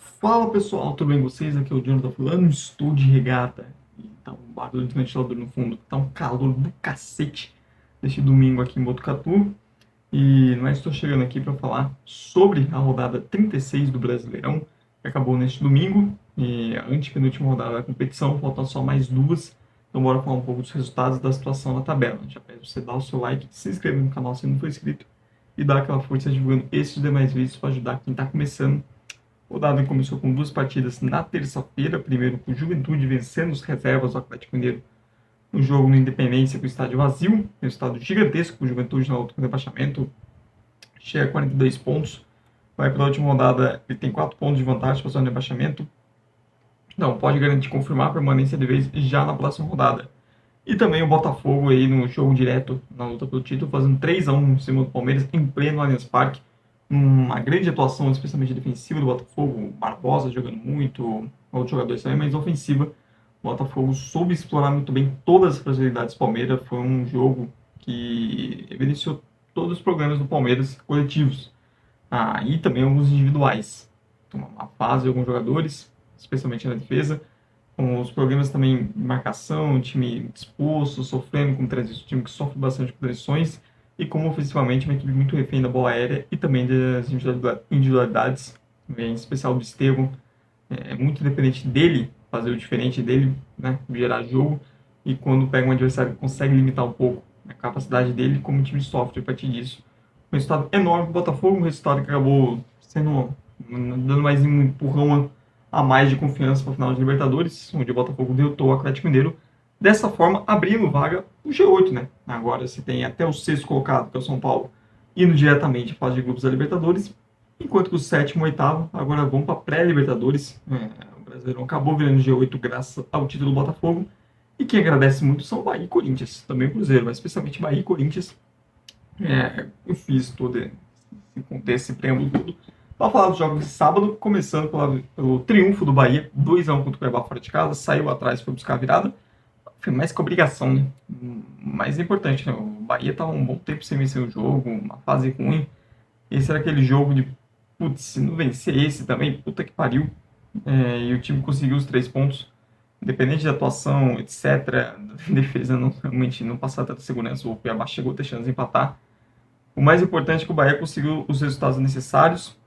Fala pessoal, tudo bem com vocês? Aqui é o Jonathan falando, estou de regata. E tá um barulho de ventilador no fundo, tá um calor do cacete neste domingo aqui em Botucatu. E nós estou chegando aqui para falar sobre a rodada 36 do Brasileirão, que acabou neste domingo, e a antepenúltima rodada da competição, faltam só mais duas. Então bora falar um pouco dos resultados da situação na tabela. Já peço você dar o seu like, se inscrever no canal se não for inscrito, e dar aquela força divulgando esses demais vídeos para ajudar quem está começando. O rodada começou com duas partidas na terça-feira, primeiro com o Juventude vencendo os reservas do Atlético Mineiro no jogo no Independência com o estádio vazio, resultado gigantesco, o Juventude na luta com o rebaixamento, chega a 42 pontos, vai para a última rodada, ele tem 4 pontos de vantagem para o rebaixamento, não, pode garantir confirmar a permanência de vez já na próxima rodada. E também o Botafogo aí no jogo direto, na luta pelo título, fazendo 3-1 em cima do Palmeiras, em pleno Allianz Parque. Uma grande atuação, especialmente defensiva do Botafogo, Barbosa jogando muito, outros jogadores também, mas ofensiva. O Botafogo soube explorar muito bem todas as fragilidades do Palmeiras. Foi um jogo que evidenciou todos os problemas do Palmeiras coletivos. E também alguns individuais. Uma fase de alguns jogadores, especialmente na defesa, com os problemas também de marcação, time exposto, sofrendo com transições, time que sofre bastante com transições, e como ofensivamente uma equipe muito refém da bola aérea e também das individualidades, em especial do Estevão, é muito dependente dele, fazer o diferente dele, né, gerar jogo, e quando pega um adversário que consegue limitar um pouco a capacidade dele, como o time sofre a partir disso. Um resultado enorme para o Botafogo, um resultado que acabou dando mais um empurrão a mais de confiança para o final de Libertadores, onde o Botafogo derrotou o Atlético Mineiro, dessa forma abrindo vaga o G8, né? Agora você tem até o sexto colocado, que é o São Paulo, indo diretamente à fase de grupos da Libertadores, enquanto que o sétimo e o oitavo agora vão para a pré-Libertadores. O Brasileirão acabou virando G8 graças ao título do Botafogo, e quem agradece muito são Bahia e Corinthians, também Cruzeiro, mas especialmente Bahia e Corinthians. Eu fiz todo esse contexto, esse preâmbulo todo, para falar dos jogos de sábado, começando pelo triunfo do Bahia, 2-1 contra o Cuiabá fora de casa, saiu atrás, foi buscar a virada. Foi mais que obrigação, né? Mais importante, né? O Bahia estava um bom tempo sem vencer o jogo, uma fase ruim. Esse era aquele jogo de, putz, se não vencer esse também, puta que pariu. E o time conseguiu os 3 pontos, independente da atuação, etc. A defesa realmente não passava tanta segurança, o Cuiabá chegou a ter chance de empatar. O mais importante é que o Bahia conseguiu os resultados necessários,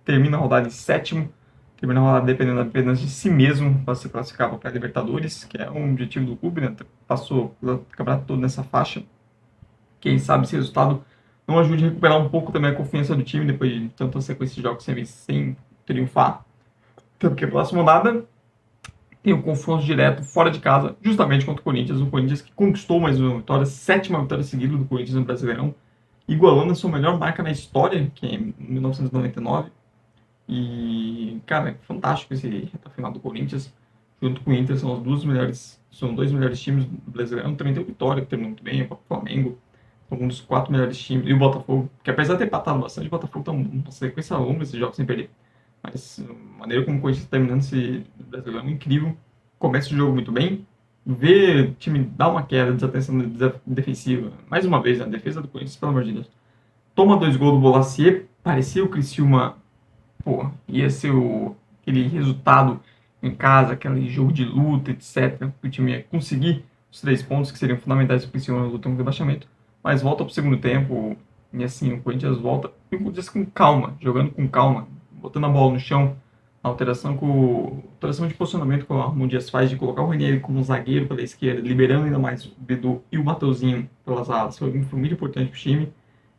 termina a rodada em sétimo, termina a rodada dependendo apenas de si mesmo para se classificar para a Libertadores, que é um objetivo do clube, né? Passou o campeonato todo nessa faixa. Quem sabe esse resultado não ajude a recuperar um pouco também a confiança do time depois de tanta sequência de jogos sem triunfar. Porque a próxima rodada tem um confronto direto fora de casa, justamente contra o Corinthians que conquistou mais uma vitória, 7ª vitória seguida do Corinthians no Brasileirão, igualando a sua melhor marca na história, que é em 1999. E, cara, é fantástico esse reta final do Corinthians, junto com o Inter, são dois melhores times do Brasileirão. Também tem o Vitória, que terminou muito bem, o Flamengo, são um dos 4 melhores times, e o Botafogo, que apesar de ter empatado bastante, o Botafogo está uma sequência longa esses jogos sem perder. Mas a maneira como o Corinthians está terminando esse Brasileirão é incrível, começa o jogo muito bem, vê o time dar uma queda, desatenção defensiva, mais uma vez, na defesa do Corinthians, pelo amor de Deus. Toma 2 gols do Bolasie, parecia o Criciúma, ia ser aquele resultado em casa, aquele jogo de luta, etc. O time ia conseguir os 3 pontos que seriam fundamentais para o Criciúma na luta contra o rebaixamento, mas volta para o segundo tempo, e assim, o Corinthians volta, e o Corinthians com calma, jogando com calma, botando a bola no chão, a alteração de posicionamento que o Ramon Dias faz de colocar o Renieri como zagueiro pela esquerda, liberando ainda mais o Bidu e o Mateuzinho pelas alas, foi muito importante para o time.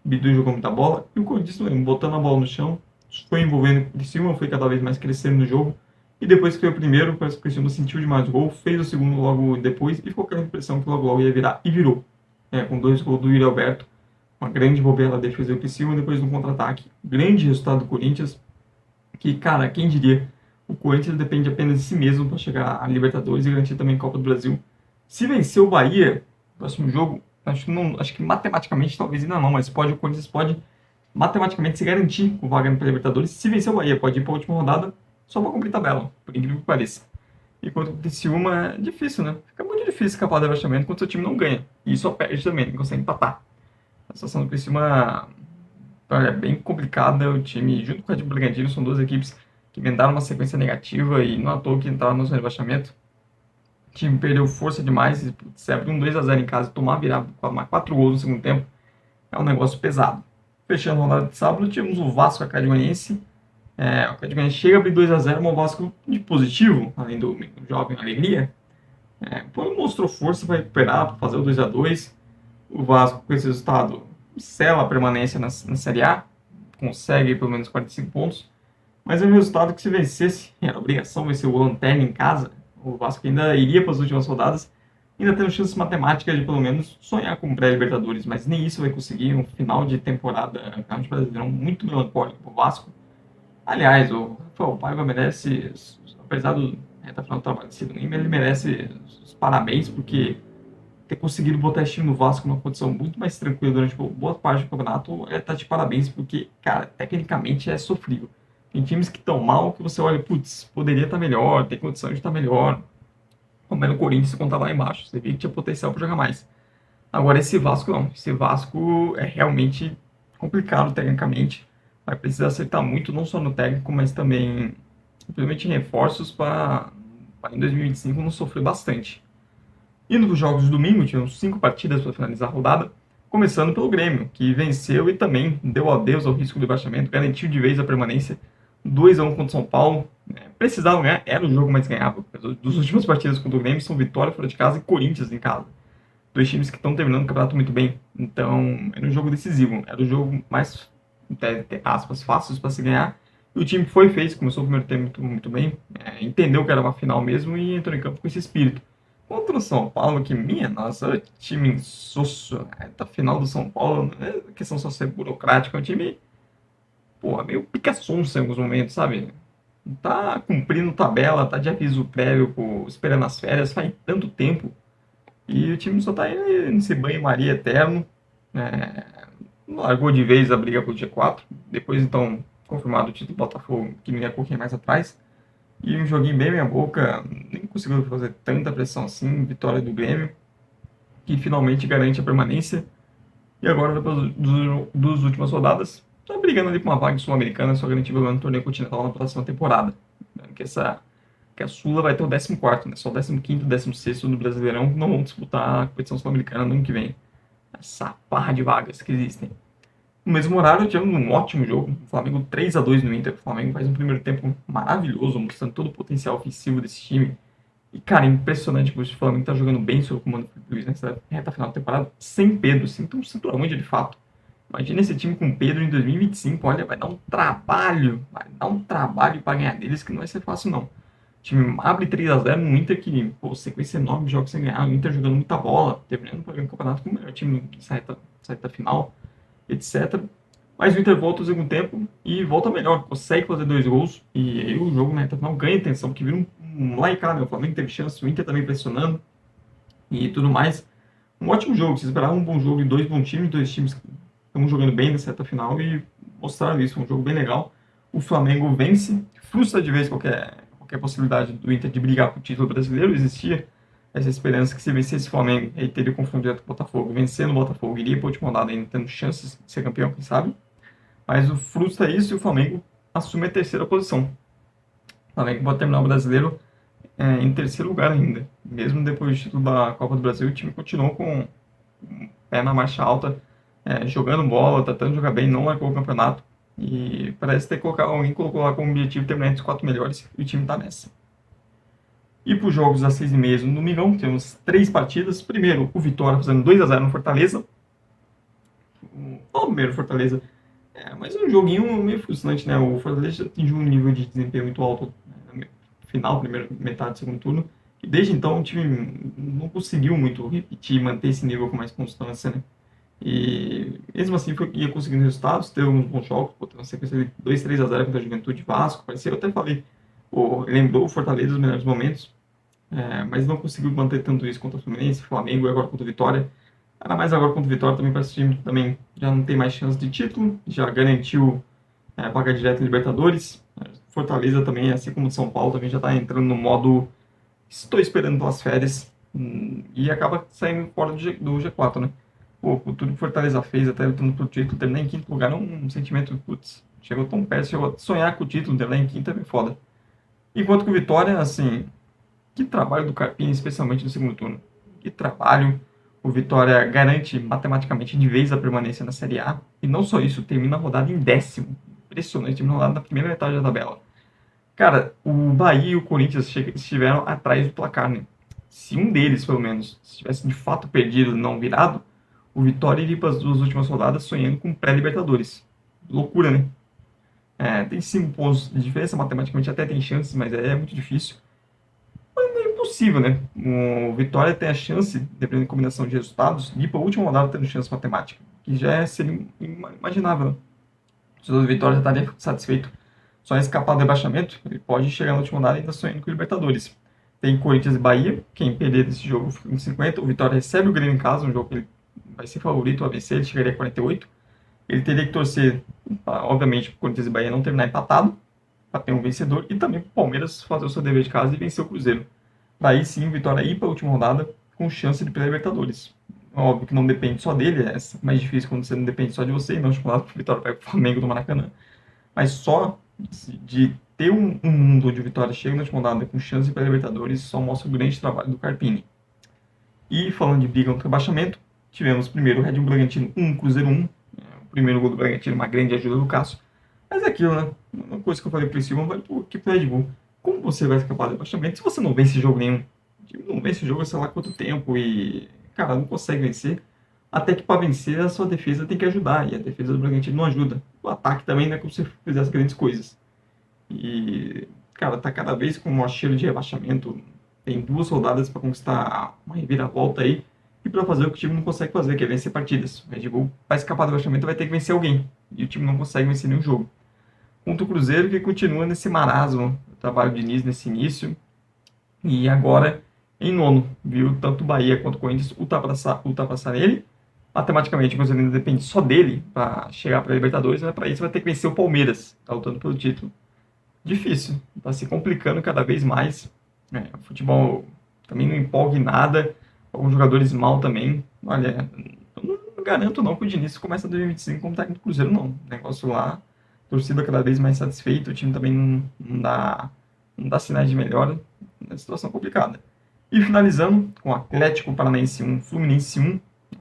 O Bidu jogou muita bola, e o Corinthians botando a bola no chão, foi envolvendo o Criciúma, foi cada vez mais crescendo no jogo, e depois que foi o primeiro, parece que o Criciúma sentiu demais o gol, fez o segundo logo depois, e ficou com a impressão que logo ia virar, e virou. Com 2 gols do Yuri Alberto, uma grande bobeira da defesa do Criciúma, depois no contra-ataque. Grande resultado do Corinthians, que, cara, quem diria, o Corinthians depende apenas de si mesmo para chegar à Libertadores e garantir também a Copa do Brasil. Se vencer o Bahia, no próximo jogo, acho que matematicamente talvez ainda não, mas o Corinthians pode matematicamente se garantir com vaga para a Libertadores. Se vencer o Bahia, pode ir para a última rodada só para cumprir tabela, por incrível que pareça. E quanto o Criciúma, é difícil, né? Fica muito difícil escapar do rebaixamento quando o seu time não ganha. E só perde também, não consegue empatar. A situação do Criciúma é bem complicada. O time, junto com a de Bragantino, são duas equipes que emendaram uma sequência negativa e não à toa que entraram no rebaixamento. O time perdeu força demais e se abrir um 2-0 em casa e tomar virada, tomar 4 gols no segundo tempo, é um negócio pesado. Fechando a rodada de sábado, tivemos o Vasco Atlético Goianiense. O Atlético Goianiense chega a abrir 2-0, mas o Vasco de positivo, além do jovem alegria, mostrou força para recuperar, para fazer o 2-2. O Vasco, com esse resultado, sela a permanência na Série A, consegue pelo menos 45 pontos, mas é um resultado que, se vencesse, era obrigação vencer o Lanterna em casa, o Vasco ainda iria para as últimas rodadas, ainda tendo chances matemáticas de pelo menos sonhar com o pré-Libertadores, mas nem isso vai conseguir. Um final de temporada, Campeonato Brasileirão muito melancólico para o Vasco. Aliás, o Rafael Paiva merece, apesar do reta final do trabalho de Ciro Lima, ele merece os parabéns, porque ter conseguido botar esse time no Vasco numa condição muito mais tranquila durante boa parte do campeonato, tá de parabéns, porque, cara, tecnicamente é sofrível. Tem times que estão mal, que você olha, putz, poderia estar melhor, tem condição de estar melhor. Como era o Corinthians quando estava lá embaixo, você via que tinha potencial para jogar mais. Agora esse Vasco não, esse Vasco é realmente complicado tecnicamente, vai precisar acertar muito, não só no técnico, mas também, simplesmente, em reforços para em 2025 não sofrer bastante. Indo para os jogos de domingo, tivemos 5 partidas para finalizar a rodada, começando pelo Grêmio, que venceu e também deu adeus ao risco de rebaixamento, garantiu de vez a permanência, 2-1 contra o São Paulo. Precisava ganhar, era o jogo mais ganhável. Dos últimas partidas contra o Grêmio são Vitória fora de casa e Corinthians em casa. Dois times que estão terminando o campeonato muito bem. Então, era um jogo decisivo, era o jogo mais, aspas, fácil para se ganhar. E o time fez, começou o primeiro tempo muito bem, entendeu que era uma final mesmo e entrou em campo com esse espírito. Contra o São Paulo, que, minha nossa, time insosso, a final do São Paulo, não é questão só ser burocrática, é um time, meio pica-sonso em alguns momentos, sabe? Tá cumprindo tabela, tá de aviso prévio, esperando as férias, faz tanto tempo, e o time só tá indo nesse banho-maria eterno, largou de vez a briga pro G4, depois, então, confirmado o título do Botafogo, que não ia correr mais atrás. E um joguinho bem meia boca, nem conseguiu fazer tanta pressão assim, vitória do Grêmio, que finalmente garante a permanência. E agora, depois das últimas rodadas, está brigando ali com uma vaga sul-americana, só garantir pelo menos no torneio continental na próxima temporada. Que a Sula vai ter o 14º, né? Só o 15º e 16º do Brasileirão não vão disputar a competição sul-americana no ano que vem. Essa parra de vagas que existem. No mesmo horário, tivemos um ótimo jogo. O Flamengo 3-2 no Inter. O Flamengo faz um primeiro tempo maravilhoso, mostrando todo o potencial ofensivo desse time. E, cara, é impressionante porque o Flamengo tá jogando bem sob o comando do Felipe Luiz nessa reta final da temporada, sem Pedro, sem ter um centroavante de fato. Imagina esse time com Pedro em 2025. Olha, vai dar um trabalho para ganhar deles, que não vai ser fácil, não. O time abre 3-0 no Inter, que, sequência enorme de jogos sem ganhar. O Inter jogando muita bola, terminando o campeonato com o melhor time nessa reta final, etc. Mas o Inter volta no segundo tempo e volta melhor, consegue fazer 2 gols, e aí o jogo na reta final ganha atenção, porque vira um lá e cá, né? O Flamengo teve chance, o Inter também pressionando e tudo mais. Um ótimo jogo, se esperava um bom jogo de 2 bons times, 2 times que estão jogando bem nessa reta final e mostraram isso, foi um jogo bem legal. O Flamengo vence, frustra de vez qualquer possibilidade do Inter de brigar por título brasileiro. Existia essa esperança que, se vencesse o Flamengo, aí teria o confronto direto com o Botafogo. Vencendo o Botafogo, iria para a última rodada ainda tendo chances de ser campeão, quem sabe. Mas o frustra isso e o Flamengo assume a 3ª posição. O Flamengo pode terminar o brasileiro em 3º lugar ainda. Mesmo depois do título da Copa do Brasil, o time continuou com o pé na marcha alta, jogando bola, tentando jogar bem, não largou o campeonato. E parece ter alguém colocou lá como objetivo terminar entre os 4 melhores, e o time está nessa. E para os jogos às 6h30 no domingão, temos 3 partidas. Primeiro, o Vitória fazendo 2-0 no Fortaleza. O primeiro Fortaleza. Mas é um joguinho meio frustrante, né? O Fortaleza atingiu um nível de desempenho muito alto no final, primeira metade do segundo turno. E desde então o time não conseguiu muito repetir, manter esse nível com mais constância, né? E mesmo assim ia conseguindo resultados, teve uns bons jogos, teve uma sequência de 2-3-0 contra a Juventude Vasco. Parecia, eu até falei, lembrou o Fortaleza dos melhores momentos, mas não conseguiu manter tanto isso contra o Fluminense, Flamengo e agora contra o Vitória. Era mais agora contra o Vitória também, para esse time também já não tem mais chance de título, já garantiu vaga direta em Libertadores. Fortaleza também, assim como o São Paulo, também já está entrando no modo estou esperando pelas férias, e acaba saindo fora do G4, né? Tudo que o Fortaleza fez, até lutando pro título, terminar em 5º lugar, é um sentimento, putz, Chegou tão perto, chegou a sonhar com o título dele lá em quinta, é bem foda. Enquanto que o Vitória, assim, que trabalho do Carpini, especialmente no segundo turno. Que trabalho. O Vitória garante matematicamente de vez a permanência na Série A. E não só isso, termina a rodada em 10º. Impressionante, termina a rodada na primeira metade da tabela. Cara, o Bahia e o Corinthians estiveram atrás do placar, né? Se um deles, pelo menos, tivesse de fato perdido, não virado, o Vitória iria para as duas últimas rodadas sonhando com pré-Libertadores. Loucura, né? Tem 5 pontos de diferença, matematicamente até tem chances, mas é muito difícil. Mas não é impossível, né? O Vitória tem a chance, dependendo da combinação de resultados, de ir para a última rodada tendo chance matemática, que já seria imaginável, né? Se o Vitória já estaria satisfeito só em escapar do rebaixamento, ele pode chegar na última rodada ainda sonhando com o Libertadores. Tem Corinthians e Bahia, quem perder desse jogo fica com 50, o Vitória recebe o Grêmio em casa, um jogo que ele vai ser favorito a vencer, ele chegaria a 48. Ele teria que torcer, obviamente, para o Corinthians e Bahia não terminar empatado, para ter um vencedor, e também para o Palmeiras fazer o seu dever de casa e vencer o Cruzeiro. Daí sim, o Vitória ir para a última rodada com chance de pré-Libertadores. Óbvio que não depende só dele, é mais difícil quando você não depende só de você, e na última rodada o Vitória pega o Flamengo do Maracanã. Mas só de ter um mundo onde o Vitória chega na última rodada com chance de pré-Libertadores só mostra o grande trabalho do Carpini. E falando de briga contra o rebaixamento, tivemos primeiro o Red Bull Bragantino 1, Cruzeiro 1. O primeiro gol do Bragantino, uma grande ajuda do Cássio. Mas é aquilo, né? Uma coisa que eu falei para o Silva, vale para o Red Bull. Como você vai escapar do rebaixamento se você não vence jogo nenhum? O time não vence jogo, sei lá quanto tempo, e, cara, não consegue vencer. Até que para vencer a sua defesa tem que ajudar, e a defesa do Bragantino não ajuda. O ataque também não é como se fizesse grandes coisas. E, cara, tá cada vez com um cheiro de rebaixamento. Tem 2 rodadas para conquistar uma reviravolta aí, e para fazer o que o time não consegue fazer, que é vencer partidas. O Red Bull, para escapar do rebaixamento, vai ter que vencer alguém, e o time não consegue vencer nenhum jogo. Contra o Cruzeiro, que continua nesse marasmo, o trabalho de Diniz nesse início, e agora em nono, viu? Tanto o Bahia quanto o Corinthians ultrapassar ele. Matematicamente, o Cruzeiro ainda depende só dele para chegar para a Libertadores, mas para isso vai ter que vencer o Palmeiras, tá lutando pelo título. Difícil, está se complicando cada vez mais. O futebol também não empolga em nada, alguns jogadores mal também. Olha, eu não garanto não que o Diniz começa 2025 como técnico do Cruzeiro, não. O negócio lá, torcida cada vez mais satisfeita, o time também não dá sinais de melhora, é uma situação complicada. E finalizando com o Atlético Paranaense 1, Fluminense 1. O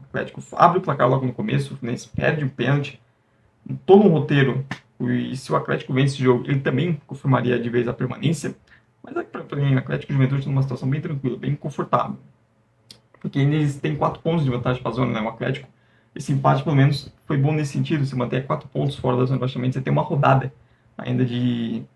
Atlético abre o placar logo no começo, o Fluminense perde um pênalti, todo um roteiro, e se o Atlético vence esse jogo, ele também confirmaria de vez a permanência, mas para mim o Atlético e Juventude está numa situação bem tranquila, bem confortável, porque ainda eles têm 4 pontos de vantagem para a zona, né? O Atlético, esse empate pelo menos foi bom nesse sentido, você manter 4 pontos fora da zona de rebaixamento, você tem uma rodada ainda de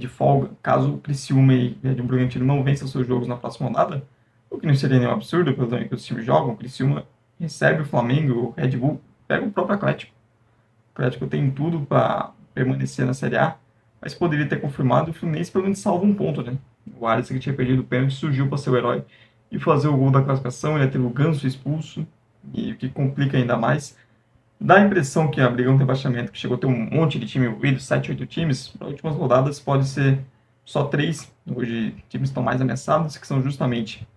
folga, caso o Criciúma e o Red Bull Bragantino não vençam seus jogos na próxima rodada, o que não seria nenhum absurdo, pelo tamanho que os times jogam. O Criciúma recebe o Flamengo, o Red Bull pega o próprio Atlético. O Atlético tem tudo para permanecer na Série A, mas poderia ter confirmado, o Fluminense pelo menos salva um ponto, né? O Alisson, que tinha perdido o pênalti, surgiu para ser o herói e fazer o gol da classificação. Ele teve o Ganso expulso, e o que complica ainda mais. Dá a impressão que a briga no rebaixamento, que chegou a ter um monte de time envolvido, 7, 8 times, nas últimas rodadas pode ser só 3. Hoje times estão mais ameaçados, que são justamente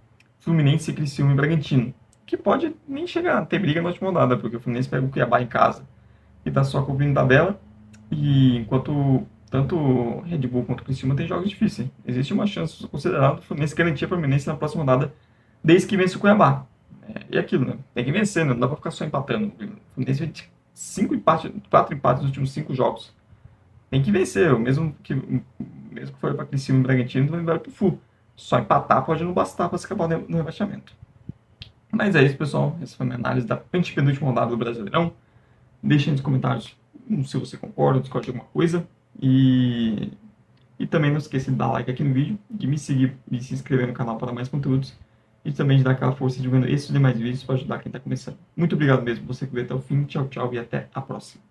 Fluminense, Criciúma e Bragantino, que pode nem chegar a ter briga na última rodada, porque o Fluminense pega o Cuiabá em casa e está só cobrindo tabela, e enquanto tanto o Red Bull quanto o Criciúma tem jogos difíceis. Existe uma chance considerável do Fluminense garantir a permanência na próxima rodada, desde que vence o Cuiabá. E aquilo, né? Tem que vencer, né? Não dá pra ficar só empatando. O Fluminense fez 4 empates nos últimos 5 jogos. Tem que vencer, mesmo que for para Criciúma e Bragantino, não vai pro Flu. Só empatar pode não bastar para escapar no rebaixamento. Mas é isso, pessoal. Essa foi a minha análise da penúltima rodada do Brasileirão. Deixem nos comentários se você concorda, discorda de alguma coisa. E também não esqueça de dar like aqui no vídeo, de me seguir e se inscrever no canal para mais conteúdos. E também de dar aquela força divulgando esses e demais vídeos para ajudar quem está começando. Muito obrigado mesmo por você que veio até o fim. Tchau, tchau e até a próxima.